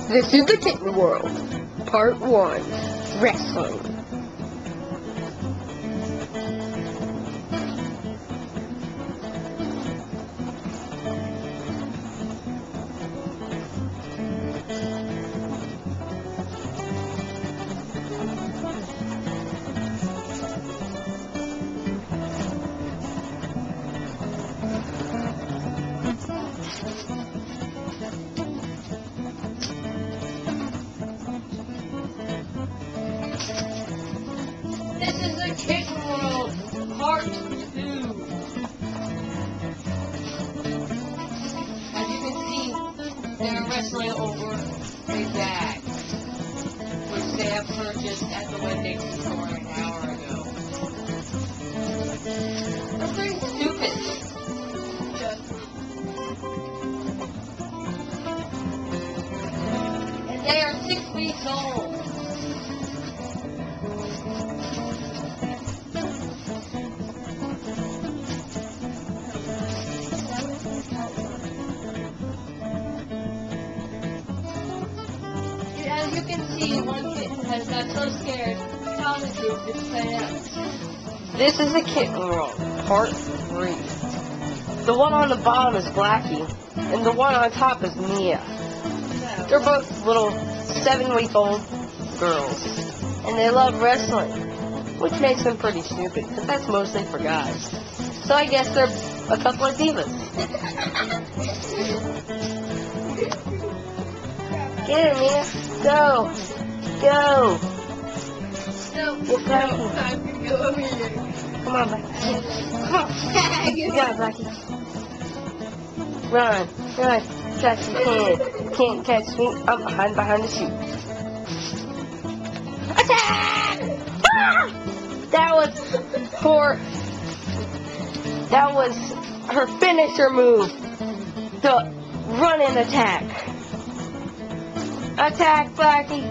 This is the Kitten World, Part 1, Wrestling. This is the Kitten World, Part 2. As you can see, they're wrestling over a bag, which they have purchased at the Wendy's store an hour ago. They're pretty stupid. And they are 6 weeks old. As you can see, one kitten has got so scared, how the group is pants. This is the Kitten World, Part 3. The one on the bottom is Blackie, and the one on top is Mia. They're both little 7-week-old girls, and they love wrestling, which makes them pretty stupid, because that's mostly for guys. So I guess they're a couple of divas. Get it, Mia. Go. Go. No, Get Blackie. time to go over here. Come on, Blackie. Come on. You got it, Blackie. Run. Run. Catch me. Can't catch me. I'm behind the chute. Attack! Ah! That was her finisher move. The run and attack. Attack, Blackie.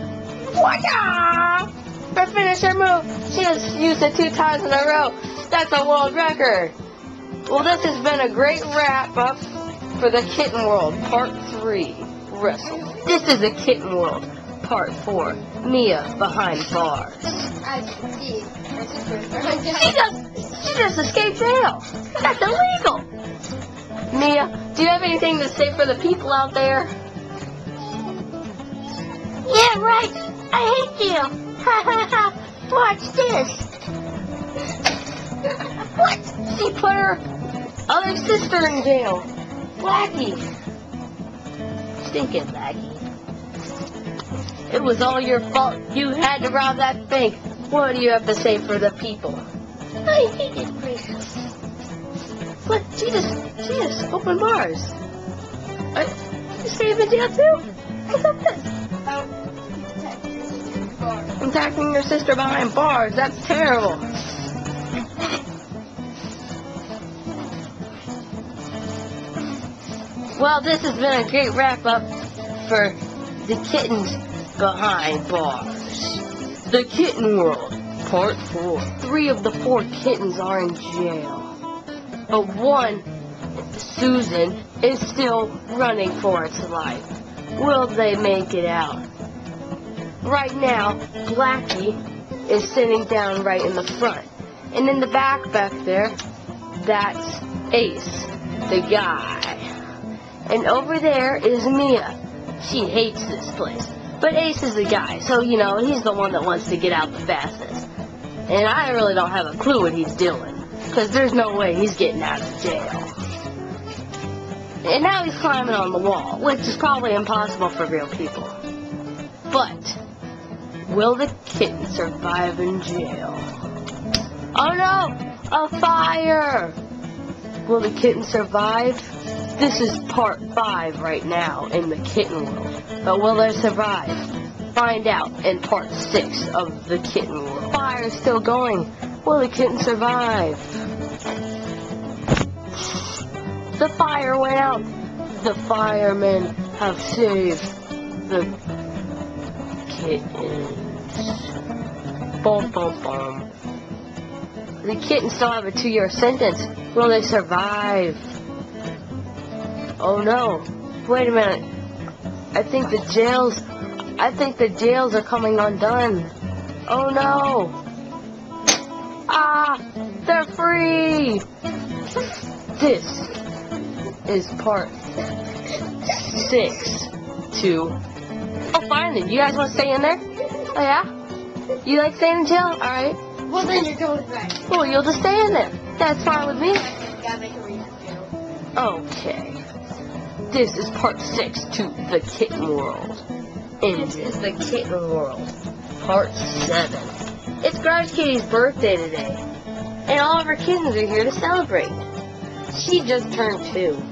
Wah-ya! Her finisher move. She has used it 2 times in a row. That's a world record. Well, this has been a great wrap-up for the Kitten World, Part 3, Wrestle. This is the Kitten World, Part 4, Mia behind bars. She just escaped jail. That's illegal. Mia, do you have anything to say for the people out there? Yeah, right. I hate you. Ha ha ha. Watch this. What? She put her other sister in jail. Blackie. Stinking Blackie. It was all your fault. You had to rob that bank. What do you have to say for the people? I hate it, Grace. But she just opened bars. You stay in jail too? What's up this? Attacking your sister behind bars. That's terrible. Well, this has been a great wrap-up for the kittens behind bars. The Kitten World, Part 4. 3 of the 4 kittens are in jail. But one, Susan, is still running for its life. Will they make it out? Right now, Blackie is sitting down right in the front. And in the back there, that's Ace, the guy. And over there is Mia. She hates this place. But Ace is the guy, so, you know, he's the one that wants to get out the fastest. And I really don't have a clue what he's doing, because there's no way he's getting out of jail. And now he's climbing on the wall, which is probably impossible for real people. But will the kitten survive in jail? Oh no! A fire! Will the kitten survive? This is Part 5 right now in the Kitten World. But will they survive? Find out in Part 6 of the Kitten World. Fire is still going. Will the kitten survive? The fire went out. The firemen have saved the kittens. Bum, bum, bum. The kittens still have a 2-year sentence. Will they survive? Oh no. Wait a minute. I think the jails are coming undone. Oh no. Ah, they're free. This is part 6 to... Oh, finally. You guys want to stay in there? Oh, yeah? You like staying in jail? Alright. Well, then you're going back. Well, you'll just stay in there. That's fine with me. Gotta make a reason. Okay. This is part 6 to the Kitten World. And this is the Kitten World, part 7. It's Garage Kitty's birthday today. And all of her kittens are here to celebrate. She just turned 2.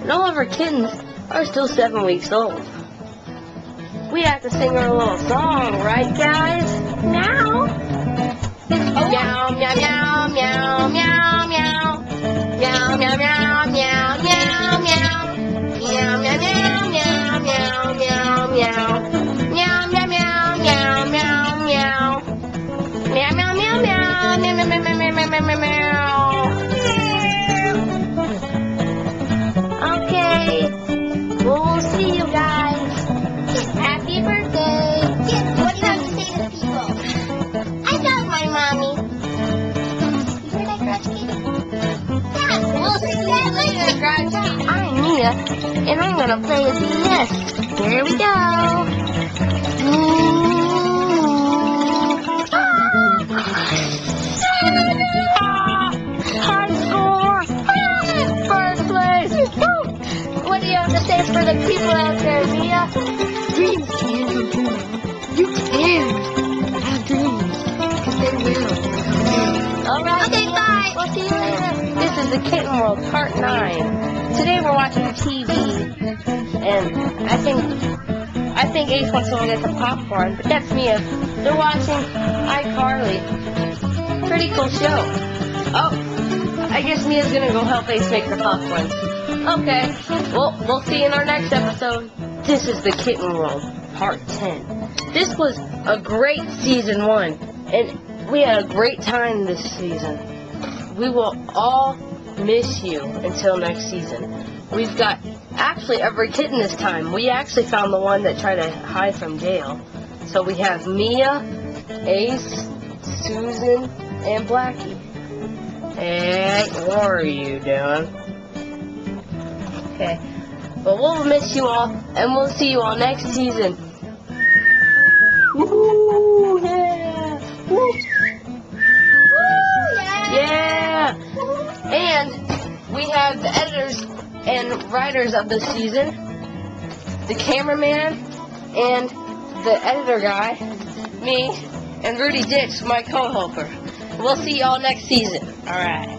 And all of her kittens are still 7 weeks old. We have to sing her a little song, right, guys? Meow. Meow, meow, meow, meow, meow, meow. Meow, meow, meow, meow, meow, meow. Meow, meow, meow, meow, meow, meow, meow. Meow, meow, meow, meow, meow, meow. Meow, meow, meow, meow, meow, meow, meow, meow, meow, meow, meow. Okay. Well, we'll see you guys. Happy birthday. What do you have to say to the people? I love my mommy. You hear that, Garage Kitty? Yeah, we'll see that later, Garage Kitty. I'm Mia, and I'm gonna play a DS. Here we go. High score! First place! Woo! What do you have to say for the people out there, Mia? Dreams can come true. You can have dreams, because they will. Alright, Okay, bye. we'll see you later. This is the Kitten World, part 9. Today we're watching TV, and I think Ace wants to go get some popcorn, but that's Mia. They're watching iCarly. Pretty cool show. Oh, I guess Mia's gonna go help Ace make the popcorn. Okay, well, we'll see you in our next episode. This is the Kitten World, part 10. This was a great season 1, and we had a great time this season. We will all miss you until next season. We've got actually every kitten this time. We actually found the one that tried to hide from jail. So we have Mia, Ace, Susan, and Blackie. Hey, what are you doing? Okay. Well, we'll miss you all, and we'll see you all next season. Woo! Yeah! Woo! Yeah! And we have the editors and writers of the season, the cameraman, and the editor guy, me, and Rudy Ditch, my co-helper. We'll see y'all next season. Alright.